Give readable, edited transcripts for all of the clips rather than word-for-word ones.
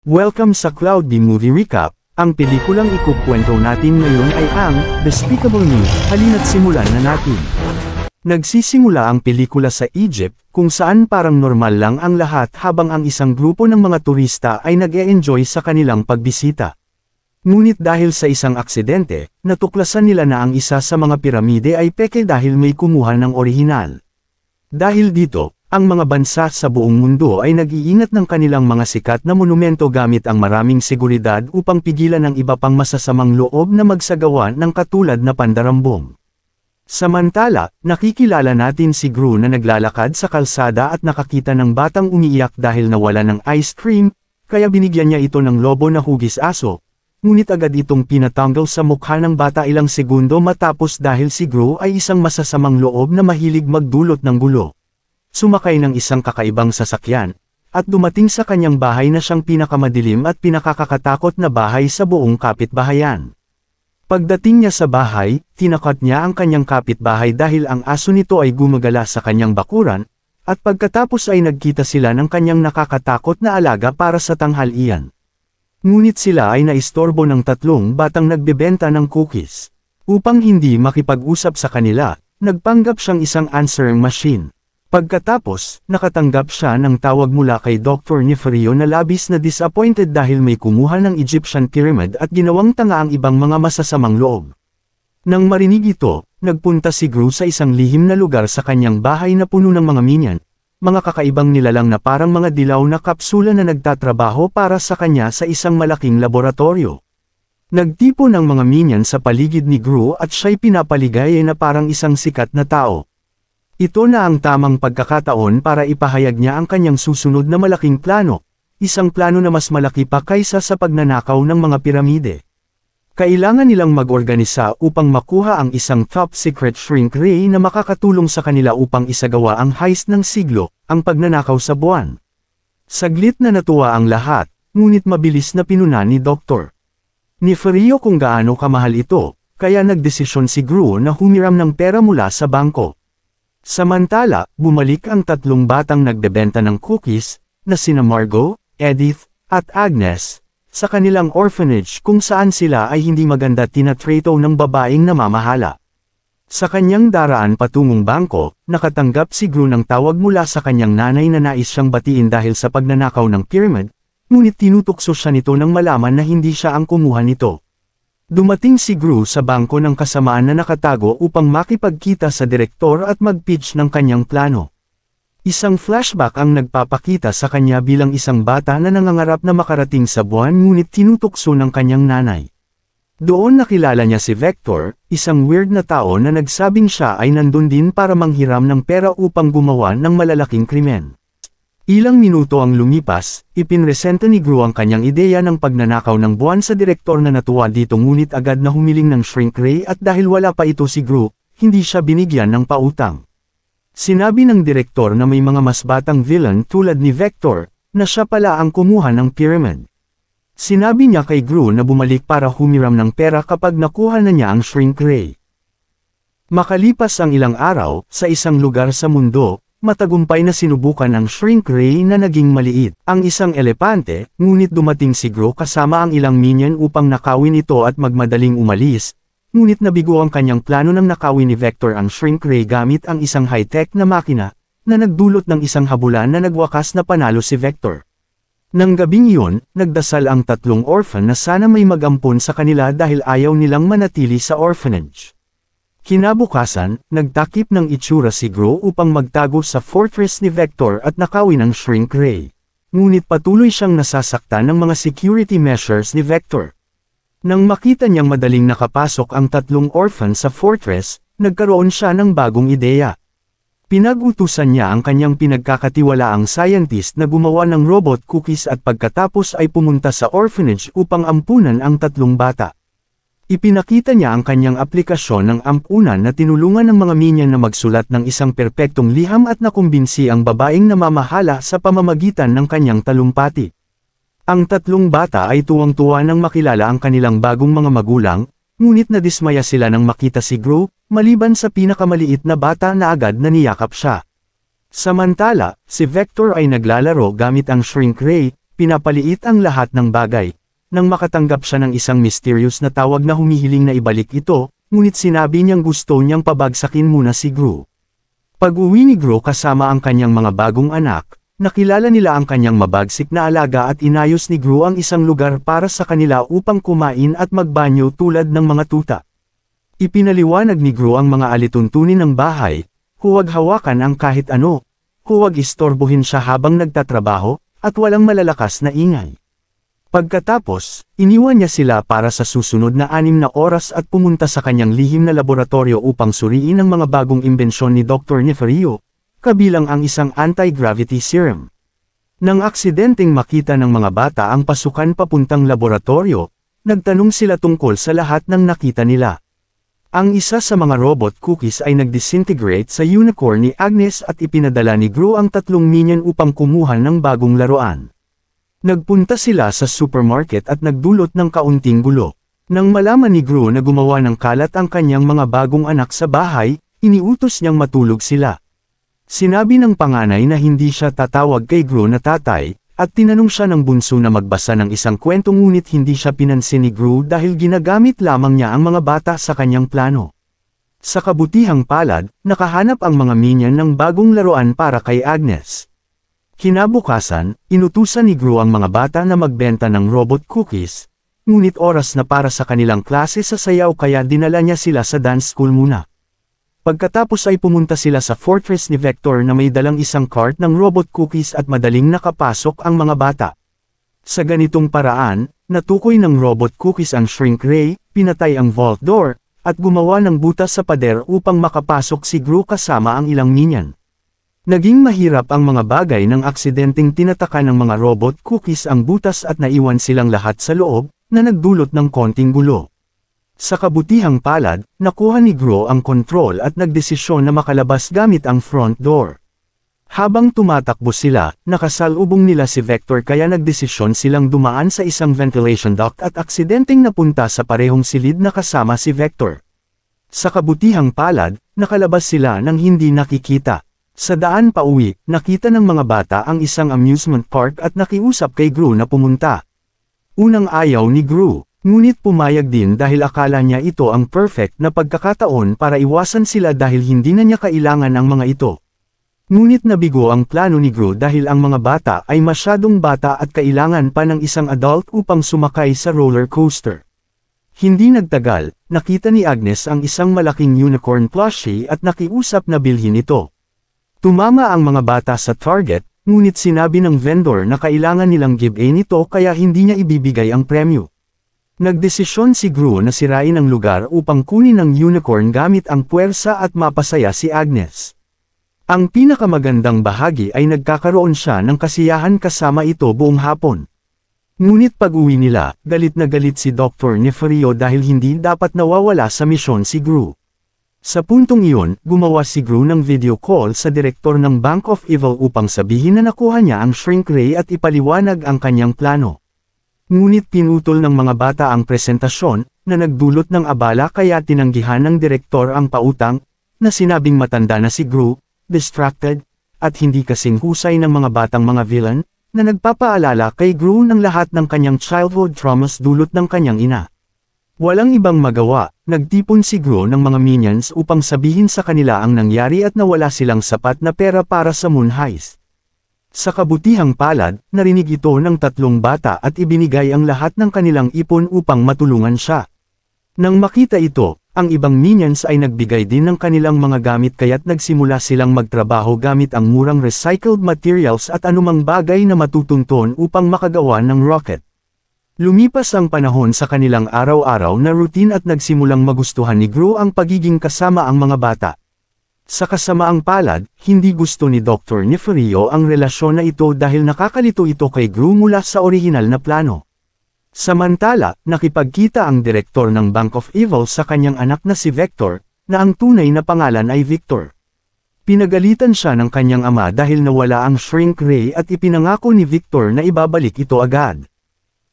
Welcome sa Cloudy Movie Recap. Ang pelikulang ikukwento natin ngayon ay ang Despicable Me. Halina't simulan na natin. Nagsisimula ang pelikula sa Egypt, kung saan parang normal lang ang lahat habang ang isang grupo ng mga turista ay nag-e-enjoy sa kanilang pagbisita. Ngunit dahil sa isang aksidente, natuklasan nila na ang isa sa mga piramide ay peke dahil may kumuha ng orihinal. Dahil dito, ang mga bansa sa buong mundo ay nag-iingat ng kanilang mga sikat na monumento gamit ang maraming seguridad upang pigilan ang iba pang masasamang loob na magsagawa ng katulad na pandarambong. Samantala, nakikilala natin si Gru na naglalakad sa kalsada at nakakita ng batang umiiyak dahil nawala ng ice cream, kaya binigyan niya ito ng lobo na hugis aso. Ngunit agad itong pinatanggal sa mukha ng bata ilang segundo matapos dahil si Gru ay isang masasamang loob na mahilig magdulot ng gulo. Sumakay ng isang kakaibang sasakyan, at dumating sa kanyang bahay na siyang pinakamadilim at pinakakakatakot na bahay sa buong kapitbahayan. Pagdating niya sa bahay, tinakot niya ang kanyang kapitbahay dahil ang aso nito ay gumagala sa kanyang bakuran, at pagkatapos ay nagkita sila ng kanyang nakakatakot na alaga para sa tanghalian. Ngunit sila ay naistorbo ng tatlong batang nagbebenta ng cookies. Upang hindi makipag-usap sa kanila, nagpanggap siyang isang answering machine. Pagkatapos, nakatanggap siya ng tawag mula kay Dr. Nefario na labis na disappointed dahil may kumuha ng Egyptian pyramid at ginawang tanga ang ibang mga masasamang loob. Nang marinig ito, nagpunta si Gru sa isang lihim na lugar sa kanyang bahay na puno ng mga minion, mga kakaibang nilalang na parang mga dilaw na kapsula na nagtatrabaho para sa kanya sa isang malaking laboratorio. Nagtipo ng mga minion sa paligid ni Gru at siya'y pinapaligaya na parang isang sikat na tao. Ito na ang tamang pagkakataon para ipahayag niya ang kanyang susunod na malaking plano, isang plano na mas malaki pa kaysa sa pagnanakaw ng mga piramide. Kailangan nilang mag-organisa upang makuha ang isang top-secret shrink ray na makakatulong sa kanila upang isagawa ang heist ng siglo, ang pagnanakaw sa buwan. Saglit na natuwa ang lahat, ngunit mabilis na pinuna ni Dr. Nefario kung gaano kamahal ito, kaya nagdesisyon si Gru na humiram ng pera mula sa bangko. Samantala, bumalik ang tatlong batang nagbebenta ng cookies, na sina Margot, Edith, at Agnes, sa kanilang orphanage kung saan sila ay hindi maganda tinatrato ng babaeng namamahala. Sa kanyang daraan patungong bangko, nakatanggap si Gru ng tawag mula sa kanyang nanay na nais siyang batiin dahil sa pagnanakaw ng pyramid, ngunit tinutukso siya nito nang malaman na hindi siya ang kumuha nito. Dumating si Gru sa bangko ng kasamaan na nakatago upang makipagkita sa direktor at mag-pitch ng kanyang plano. Isang flashback ang nagpapakita sa kanya bilang isang bata na nangangarap na makarating sa buwan ngunit tinutukso ng kanyang nanay. Doon nakilala niya si Vector, isang weird na tao na nagsabing siya ay nandun din para manghiram ng pera upang gumawa ng malalaking krimen. Ilang minuto ang lumipas, ipinresenta ni Gru ang kanyang ideya ng pagnanakaw ng buwan sa direktor na natuwa dito ngunit agad na humiling ng shrink ray at dahil wala pa ito si Gru, hindi siya binigyan ng pautang. Sinabi ng direktor na may mga mas batang villain tulad ni Vector, na siya pala ang kumuha ng pyramid. Sinabi niya kay Gru na bumalik para humiram ng pera kapag nakuha na niya ang shrink ray. Makalipas ang ilang araw, sa isang lugar sa mundo, matagumpay na sinubukan ang shrink ray na naging maliit. Ang isang elepante, ngunit dumating si Gru kasama ang ilang minion upang nakawin ito at magmadaling umalis, ngunit nabigo ang kanyang plano nang nakawin ni Vector ang shrink ray gamit ang isang high-tech na makina, na nagdulot ng isang habulan na nagwakas na panalo si Vector. Nang gabing iyon, nagdasal ang tatlong orphan na sana may mag-ampon sa kanila dahil ayaw nilang manatili sa orphanage. Kinabukasan, nagtakip ng itsura si Gru upang magtago sa fortress ni Vector at nakawin ang shrink ray. Ngunit patuloy siyang nasasaktan ng mga security measures ni Vector. Nang makita niyang madaling nakapasok ang tatlong orphan sa fortress, nagkaroon siya ng bagong ideya. Pinag-utusan niya ang kanyang pinagkakatiwalaang scientist na gumawa ng robot cookies at pagkatapos ay pumunta sa orphanage upang ampunan ang tatlong bata. Ipinakita niya ang kanyang aplikasyon ng ampunan na tinulungan ng mga minion na magsulat ng isang perpektong liham at nakumbinsi ang babaeng namamahala sa pamamagitan ng kanyang talumpati. Ang tatlong bata ay tuwang-tuwa nang makilala ang kanilang bagong mga magulang, ngunit nadismaya sila nang makita si Gru, maliban sa pinakamaliit na bata na agad na niyakap siya. Samantala, si Vector ay naglalaro gamit ang shrink ray, pinapaliit ang lahat ng bagay. Nang makatanggap siya ng isang mysterious na tawag na humihiling na ibalik ito, ngunit sinabi niyang gusto niyang pabagsakin muna si Gru. Pag-uwi ni Gru kasama ang kanyang mga bagong anak, nakilala nila ang kanyang mabagsik na alaga at inayos ni Gru ang isang lugar para sa kanila upang kumain at magbanyo tulad ng mga tuta. Ipinaliwanag ni Gru ang mga alituntunin ng bahay, huwag hawakan ang kahit ano, huwag istorbohin siya habang nagtatrabaho, at walang malalakas na ingay. Pagkatapos, iniwan niya sila para sa susunod na 6 na oras at pumunta sa kanyang lihim na laboratorio upang suriin ang mga bagong imbensyon ni Dr. Nefario, kabilang ang isang anti-gravity serum. Nang aksidenteng makita ng mga bata ang pasukan papuntang laboratorio, nagtanong sila tungkol sa lahat ng nakita nila. Ang isa sa mga robot cookies ay nag-disintegrate sa unicorn ni Agnes at ipinadala ni Gru ang 3 minion upang kumuha ng bagong laruan. Nagpunta sila sa supermarket at nagdulot ng kaunting gulo. Nang malaman ni Gru na gumawa ng kalat ang kanyang mga bagong anak sa bahay, iniutos niyang matulog sila. Sinabi ng panganay na hindi siya tatawag kay Gru na tatay, at tinanong siya ng bunso na magbasa ng isang kwento ngunit hindi siya pinansin ni Gru dahil ginagamit lamang niya ang mga bata sa kanyang plano. Sa kabutihang palad, nakahanap ang mga minion ng bagong laruan para kay Agnes. Kinabukasan, inutusan ni Gru ang mga bata na magbenta ng robot cookies, ngunit oras na para sa kanilang klase sa sayaw kaya dinala niya sila sa dance school muna. Pagkatapos ay pumunta sila sa fortress ni Vector na may dalang isang cart ng robot cookies at madaling nakapasok ang mga bata. Sa ganitong paraan, natukoy ng robot cookies ang shrink ray, pinatay ang vault door, at gumawa ng butas sa pader upang makapasok si Gru kasama ang ilang minion. Naging mahirap ang mga bagay nang aksidenteng tinataka ng mga robot cookies ang butas at naiwan silang lahat sa loob, na nagdulot ng konting gulo. Sa kabutihang palad, nakuha ni Gru ang kontrol at nagdesisyon na makalabas gamit ang front door. Habang tumatakbo sila, nakasalubong nila si Vector kaya nagdesisyon silang dumaan sa isang ventilation duct at aksidenteng napunta sa parehong silid na kasama si Vector. Sa kabutihang palad, nakalabas sila nang hindi nakikita. Sa daan pauwi, nakita ng mga bata ang isang amusement park at nakiusap kay Gru na pumunta. Unang ayaw ni Gru, ngunit pumayag din dahil akala niya ito ang perfect na pagkakataon para iwasan sila dahil hindi na niya kailangan ang mga ito. Ngunit nabigo ang plano ni Gru dahil ang mga bata ay masyadong bata at kailangan pa ng isang adult upang sumakay sa roller coaster. Hindi nagtagal, nakita ni Agnes ang isang malaking unicorn plushie at nakiusap na bilhin ito. Tumama ang mga bata sa target, ngunit sinabi ng vendor na kailangan nilang give-in ito kaya hindi niya ibibigay ang premyo. Nagdesisyon si Gru na sirain ang lugar upang kunin ang unicorn gamit ang puwersa at mapasaya si Agnes. Ang pinakamagandang bahagi ay nagkakaroon siya ng kasiyahan kasama ito buong hapon. Ngunit pag-uwi nila, galit na galit si Dr. Nefario dahil hindi dapat nawawala sa misyon si Gru. Sa puntong iyon, gumawa si Gru ng video call sa direktor ng Bank of Evil upang sabihin na nakuha niya ang shrink ray at ipaliwanag ang kanyang plano. Ngunit pinutol ng mga bata ang presentasyon, na nagdulot ng abala kaya tinanggihan ng direktor ang pautang, na sinabing matanda na si Gru, distracted, at hindi kasing husay ng mga batang mga villain, na nagpapaalala kay Gru ng lahat ng kanyang childhood traumas dulot ng kanyang ina. Walang ibang magawa, nagtipon si Gru ng mga minions upang sabihin sa kanila ang nangyari at nawala silang sapat na pera para sa moon heist. Sa kabutihang palad, narinig ito ng 3 bata at ibinigay ang lahat ng kanilang ipon upang matulungan siya. Nang makita ito, ang ibang minions ay nagbigay din ng kanilang mga gamit kaya't nagsimula silang magtrabaho gamit ang murang recycled materials at anumang bagay na matutunton upang makagawa ng rocket. Lumipas ang panahon sa kanilang araw-araw na routine at nagsimulang magustuhan ni Gru ang pagiging kasama ang mga bata. Sa kasamaang palad, hindi gusto ni Dr. Nefario ang relasyon na ito dahil nakakalito ito kay Gru mula sa orihinal na plano. Samantala, nakipagkita ang direktor ng Bank of Evil sa kanyang anak na si Vector, na ang tunay na pangalan ay Victor. Pinagalitan siya ng kanyang ama dahil nawala ang shrink ray at ipinangako ni Victor na ibabalik ito agad.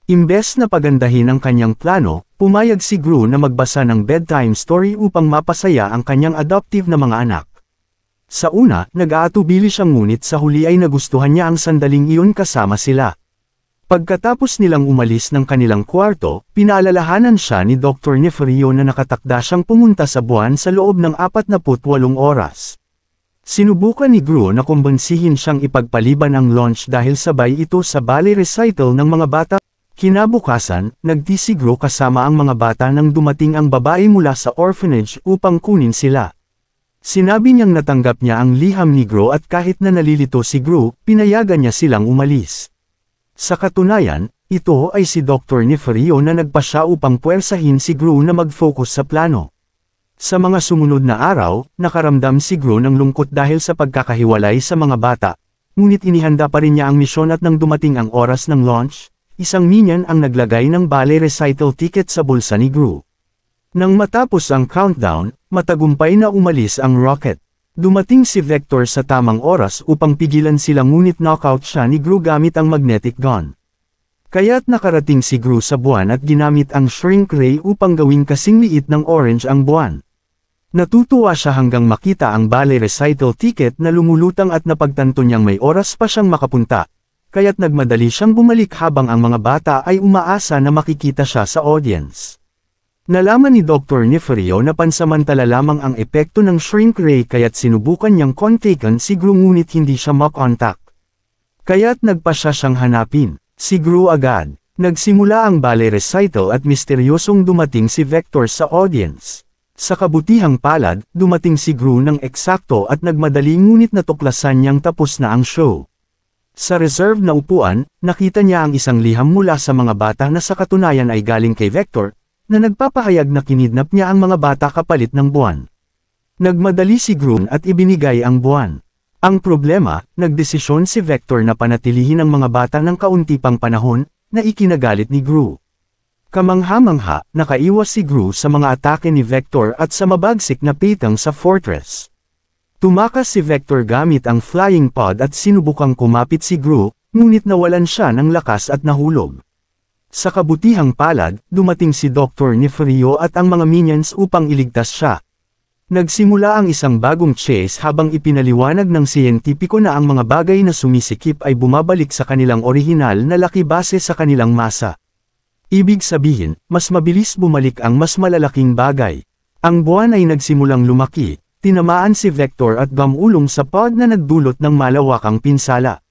Imbes na pagandahin ang kanyang plano, pumayag si Gru na magbasa ng bedtime story upang mapasaya ang kanyang adoptive na mga anak. Sa una, nag-aatubili siya ngunit sa huli ay nagustuhan niya ang sandaling iyon kasama sila. Pagkatapos nilang umalis ng kanilang kwarto, pinaalalahanan siya ni Dr. Nefario na nakatakda siyang pumunta sa buwan sa loob ng 48 oras. Sinubukan ni Gru na kumbensihin siyang ipagpaliban ang launch dahil sabay ito sa ballet recital ng mga bata. Kinabukasan, nagtisi Gru kasama ang mga bata nang dumating ang babae mula sa orphanage upang kunin sila. Sinabi niyang natanggap niya ang liham ni Gru at kahit na nalilito si Gru, pinayagan niya silang umalis. Sa katunayan, ito ay si Dr. Nefario na nagpasya upang puwersahin si Gru na mag-focus sa plano. Sa mga sumunod na araw, nakaramdam si Gru ng lungkot dahil sa pagkakahiwalay sa mga bata. Ngunit inihanda pa rin niya ang misyon at nang dumating ang oras ng launch, isang minion ang naglagay ng ballet recital ticket sa bulsa ni Gru. Nang matapos ang countdown, matagumpay na umalis ang rocket. Dumating si Vector sa tamang oras upang pigilan sila ngunit knockout siya ni Gru gamit ang magnetic gun. Kaya't nakarating si Gru sa buwan at ginamit ang shrink ray upang gawing kasing liit ng orange ang buwan. Natutuwa siya hanggang makita ang ballet recital ticket na lumulutang at napagtanto niyang may oras pa siyang makapunta, kaya't nagmadali siyang bumalik habang ang mga bata ay umaasa na makikita siya sa audience. Nalaman ni Dr. Nefario na pansamantala lamang ang epekto ng shrink ray kaya't sinubukan niyang kontakan si Gru ngunit hindi siya makontak. Kaya't nagpa siya siyang hanapin, si Gru agad. Nagsimula ang ballet recital at misteryosong dumating si Vector sa audience. Sa kabutihang palad, dumating si Gru ng eksakto at nagmadali ngunit natuklasan niyang tapos na ang show. Sa reserve na upuan, nakita niya ang isang liham mula sa mga bata na sa katunayan ay galing kay Vector, na nagpapahayag na kinidnap niya ang mga bata kapalit ng buwan. Nagmadali si Gru at ibinigay ang buwan. Ang problema, nagdesisyon si Vector na panatilihin ang mga bata ng kaunti pang panahon, na ikinagalit ni Gru. Kamangha-mangha, nakaiwas si Gru sa mga atake ni Vector at sa mabagsik na pitang sa fortress. Tumakas si Vector gamit ang flying pod at sinubukang kumapit si Gru, ngunit nawalan siya ng lakas at nahulog. Sa kabutihang palad, dumating si Dr. Nefario at ang mga minions upang iligtas siya. Nagsimula ang isang bagong chase habang ipinaliwanag ng siyentipiko na ang mga bagay na sumisikip ay bumabalik sa kanilang orihinal na laki base sa kanilang masa. Ibig sabihin, mas mabilis bumalik ang mas malalaking bagay. Ang buwan ay nagsimulang lumaki, tinamaan si Vector at gamulong sa pod na nagdulot ng malawakang pinsala.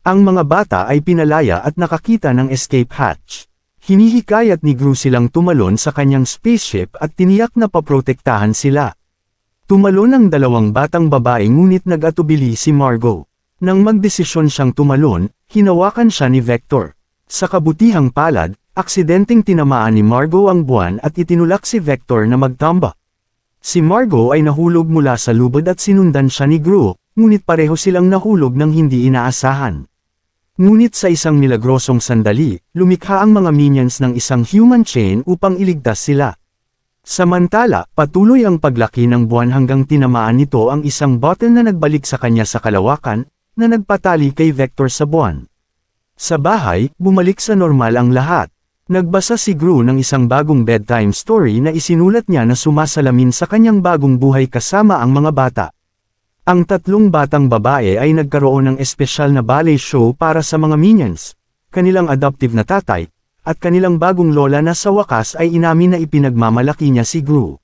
Ang mga bata ay pinalaya at nakakita ng escape hatch. Hinihikayat ni Gru silang tumalon sa kanyang spaceship at tiniyak na paprotektahan sila. Tumalon ang dalawang batang babae ngunit nag-atubili si Margot. Nang magdesisyon siyang tumalon, hinawakan siya ni Vector. Sa kabutihang palad, aksidenteng tinamaan ni Margot ang buwan at itinulak si Vector na magtamba. Si Margot ay nahulog mula sa lubod at sinundan siya ni Gru, ngunit pareho silang nahulog ng hindi inaasahan. Ngunit sa isang milagrosong sandali, lumikha ang mga minions ng isang human chain upang iligtas sila. Samantala, patuloy ang paglaki ng buwan hanggang tinamaan nito ang isang button na nagbalik sa kanya sa kalawakan, na nagpatali kay Vector sa buwan. Sa bahay, bumalik sa normal ang lahat. Nagbasa si Gru ng isang bagong bedtime story na isinulat niya na sumasalamin sa kanyang bagong buhay kasama ang mga bata. Ang tatlong batang babae ay nagkaroon ng espesyal na ballet show para sa mga minions, kanilang adoptive na tatay, at kanilang bagong lola na sa wakas ay inamin na ipinagmamalaki niya si Gru.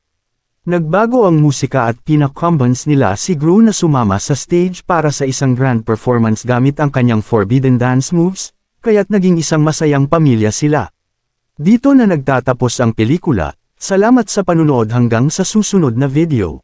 Nagbago ang musika at pinaka-convince nila si Gru na sumama sa stage para sa isang grand performance gamit ang kanyang forbidden dance moves, kaya't naging isang masayang pamilya sila. Dito na nagtatapos ang pelikula, salamat sa panunood hanggang sa susunod na video.